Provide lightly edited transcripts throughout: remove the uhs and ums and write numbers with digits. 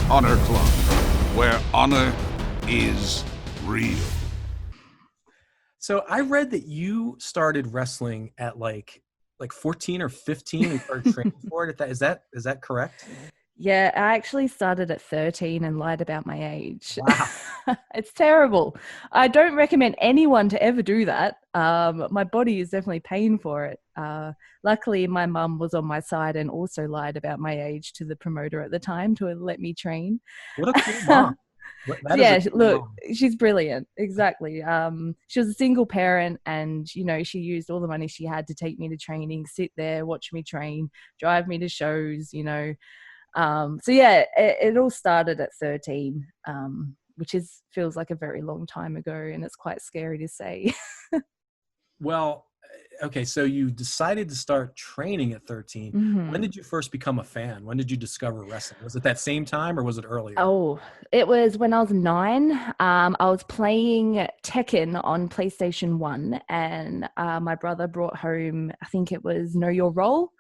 Honor Club, where honor is real. So I read that you started wrestling at like 14 or 15 and started training for it. Is that correct? Yeah, I actually started at 13 and lied about my age. Wow. It's terrible. I don't recommend anyone to ever do that. My body is definitely paying for it. Luckily, my mum was on my side and also lied about my age to the promoter at the time to let me train. What a cool mom. She's brilliant. Exactly. She was a single parent, and she used all the money she had to take me to training, sit there, watch me train, drive me to shows. So yeah, it all started at 13, which feels like a very long time ago, and it's quite scary to say. Well, okay, so you decided to start training at 13. Mm-hmm. When did you first become a fan? When did you discover wrestling? Was it that same time or was it earlier? Oh, it was when I was 9. I was playing Tekken on PlayStation 1, and my brother brought home, I think it was Know Your Role.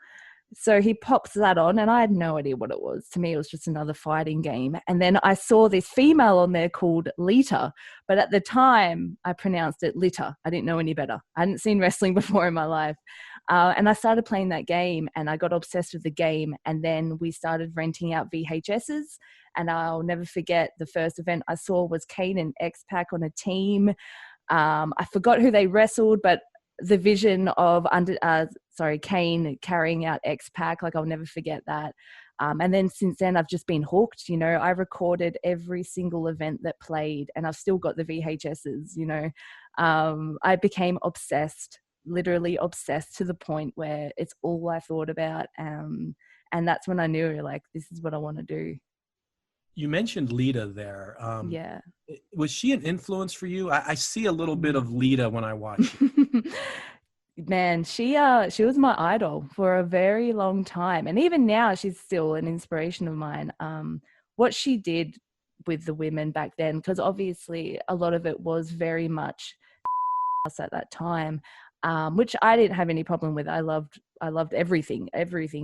So he pops that on, and I had no idea what it was. To me, it was just another fighting game. And then I saw this female on there called Lita, but at the time I pronounced it Lita. I didn't know any better. I hadn't seen wrestling before in my life. And I started playing that game, and I got obsessed with the game. And then we started renting out VHSs, and I'll never forget the first event I saw was Kane and X-Pac on a team. I forgot who they wrestled, but the vision of Kane carrying out X-Pac, I'll never forget that. And then since then, I've just been hooked. I recorded every single event that played, and I've still got the VHSs. I became obsessed, literally obsessed, to the point where it's all I thought about. And that's when I knew, this is what I want to do. You mentioned Lita there. Yeah. Was she an influence for you? I see a little bit of Lita when I watch you. Man, she was my idol for a very long time. And even now, she's still an inspiration of mine. What she did with the women back then, because obviously a lot of it was very much at that time, which I didn't have any problem with. I loved everything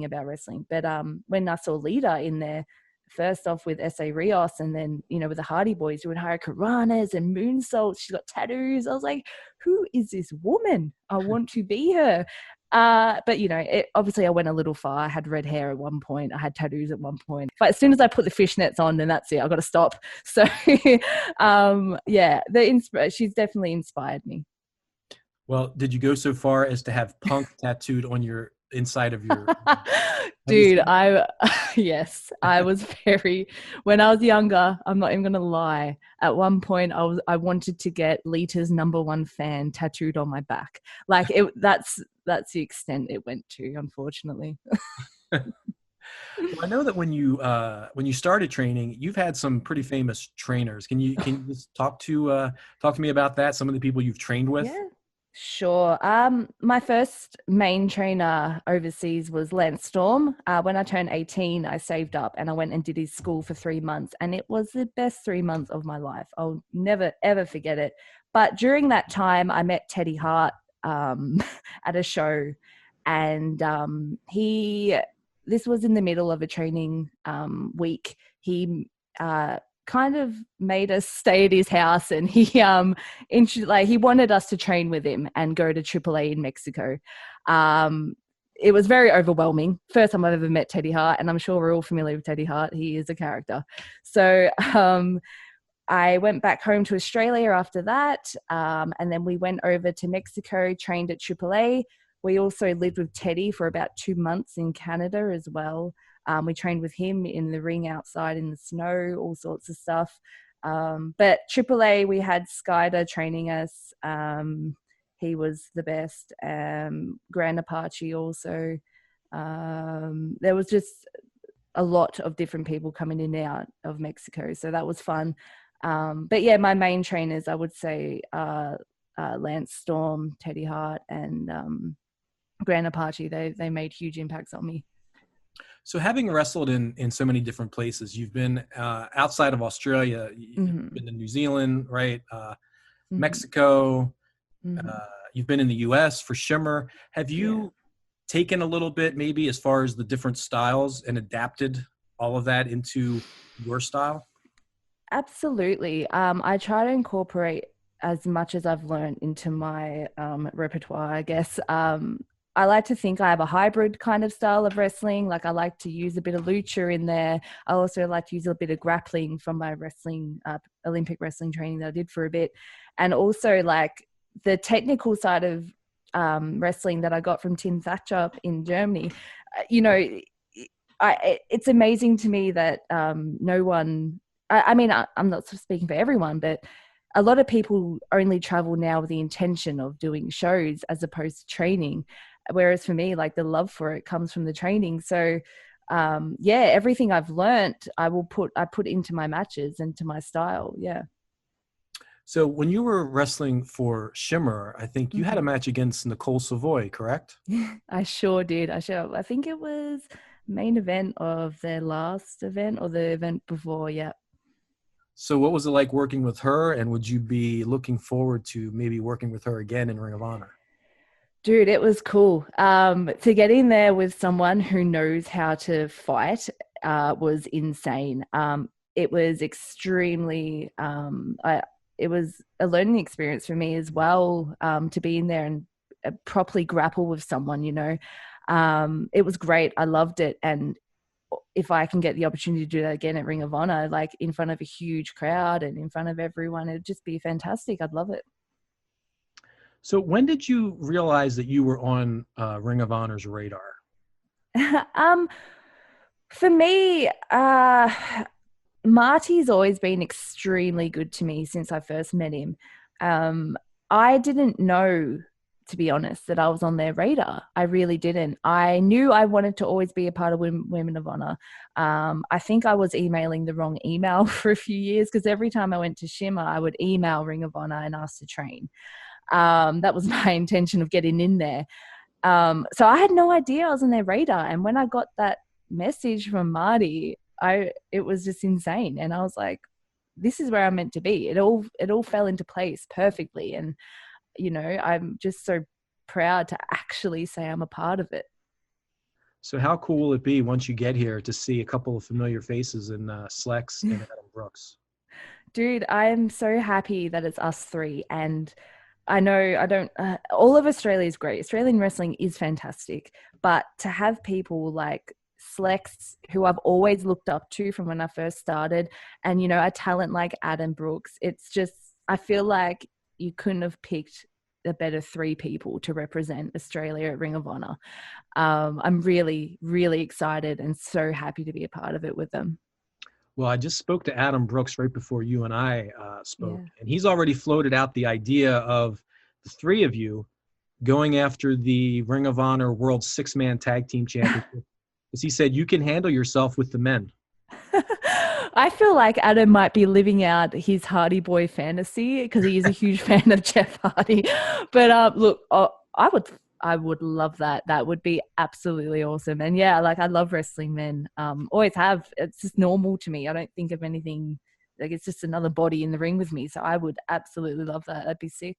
about wrestling. But when I saw Lita in there, first off with S.A. Rios, and then, with the Hardy Boys doing Hurricanranas and moonsaults. She's got tattoos. I was like, who is this woman? I want to be her. But, obviously I went a little far. I had red hair at one point. I had tattoos at one point. But as soon as I put the fishnets on, then that's it. I got to stop. So, she's definitely inspired me. Well, did you go so far as to have Punk tattooed on your inside of your Dude, yes, I was when I was younger, I'm not even gonna lie, at one point I wanted to get Lita's #1 fan tattooed on my back. That's the extent it went to, unfortunately. Well, I know that when you started training, you've had some pretty famous trainers. Can you just talk to me about that, some of the people you've trained with? Yeah. Sure. My first main trainer overseas was Lance Storm. When I turned 18, I saved up and I went and did his school for 3 months, and it was the best 3 months of my life. I'll never, ever forget it. But during that time, I met Teddy Hart at a show, and this was in the middle of a training week. He kind of made us stay at his house, and he wanted us to train with him and go to AAA in Mexico. It was very overwhelming. First time I've ever met Teddy Hart, and I'm sure we're all familiar with Teddy Hart. He is a character. So I went back home to Australia after that, and then we went over to Mexico, trained at AAA. We also lived with Teddy for about 2 months in Canada as well. We trained with him in the ring outside in the snow, all sorts of stuff. But AAA, we had Skyder training us. He was the best. Grand Apache also. There was just a lot of different people coming in and out of Mexico. So that was fun. But yeah, my main trainers, I would say, Lance Storm, Teddy Hart, and Grand Apache. They made huge impacts on me. So having wrestled in so many different places, you've been outside of Australia, you've been to New Zealand, right? Mexico, you've been in the US for Shimmer. Have you taken a little bit maybe as far as the different styles and adapted all of that into your style? Absolutely. I try to incorporate as much as I've learned into my repertoire, I guess. I like to think I have a hybrid kind of style of wrestling. Like I like to use a bit of lucha in there. I also like to use a bit of grappling from my wrestling, Olympic wrestling training that I did for a bit. And also like the technical side of wrestling that I got from Tim Thatcher in Germany. It's amazing to me that no one, I mean, I'm not speaking for everyone, but a lot of people only travel now with the intention of doing shows as opposed to training. Whereas for me, like the love for it comes from the training. So everything I've learned, I put into my matches and to my style. Yeah. So when you were wrestling for Shimmer, I think you had a match against Nicole Savoy, correct? I sure did. I think it was main event of their last event or the event before. Yeah. So what was it like working with her, and would you be looking forward to maybe working with her again in Ring of Honor? Dude, it was cool. To get in there with someone who knows how to fight was insane. It was extremely, it was a learning experience for me as well, to be in there and properly grapple with someone, you know. It was great. I loved it. And if I can get the opportunity to do that again at Ring of Honor, like in front of a huge crowd and in front of everyone, it'd just be fantastic. I'd love it. So when did you realize that you were on Ring of Honor's radar? For me, Marty's always been extremely good to me since I first met him. I didn't know, to be honest, that I was on their radar. I really didn't. I knew I wanted to always be a part of Women of Honor. I think I was emailing the wrong email for a few years because every time I went to Shimmer, I would email Ring of Honor and ask to train. That was my intention of getting in there. So I had no idea I was on their radar. And when I got that message from Marty, it was just insane. And I was like, this is where I'm meant to be. It all fell into place perfectly. And, you know, I'm just so proud to actually say I'm a part of it. So how cool will it be once you get here to see a couple of familiar faces in Slex and Adam Brooks? Dude, I am so happy that it's us three. And I know all of Australia is great. Australian wrestling is fantastic. But to have people like Slex, who I've always looked up to from when I first started, and, you know, a talent like Adam Brooks, it's just, I feel like you couldn't have picked a better three people to represent Australia at Ring of Honor. I'm really, really excited and so happy to be a part of it with them. Well, I just spoke to Adam Brooks right before you and I spoke, and he's already floated out the idea of the three of you going after the Ring of Honor World 6-Man Tag Team Championship. Because he said you can handle yourself with the men. I feel like Adam might be living out his Hardy Boy fantasy because he is a huge fan of Jeff Hardy. But look, I would love that. That would be absolutely awesome. And yeah, like I love wrestling men. Always have. It's just normal to me. I don't think of anything like it's just another body in the ring with me. So I would absolutely love that. That'd be sick.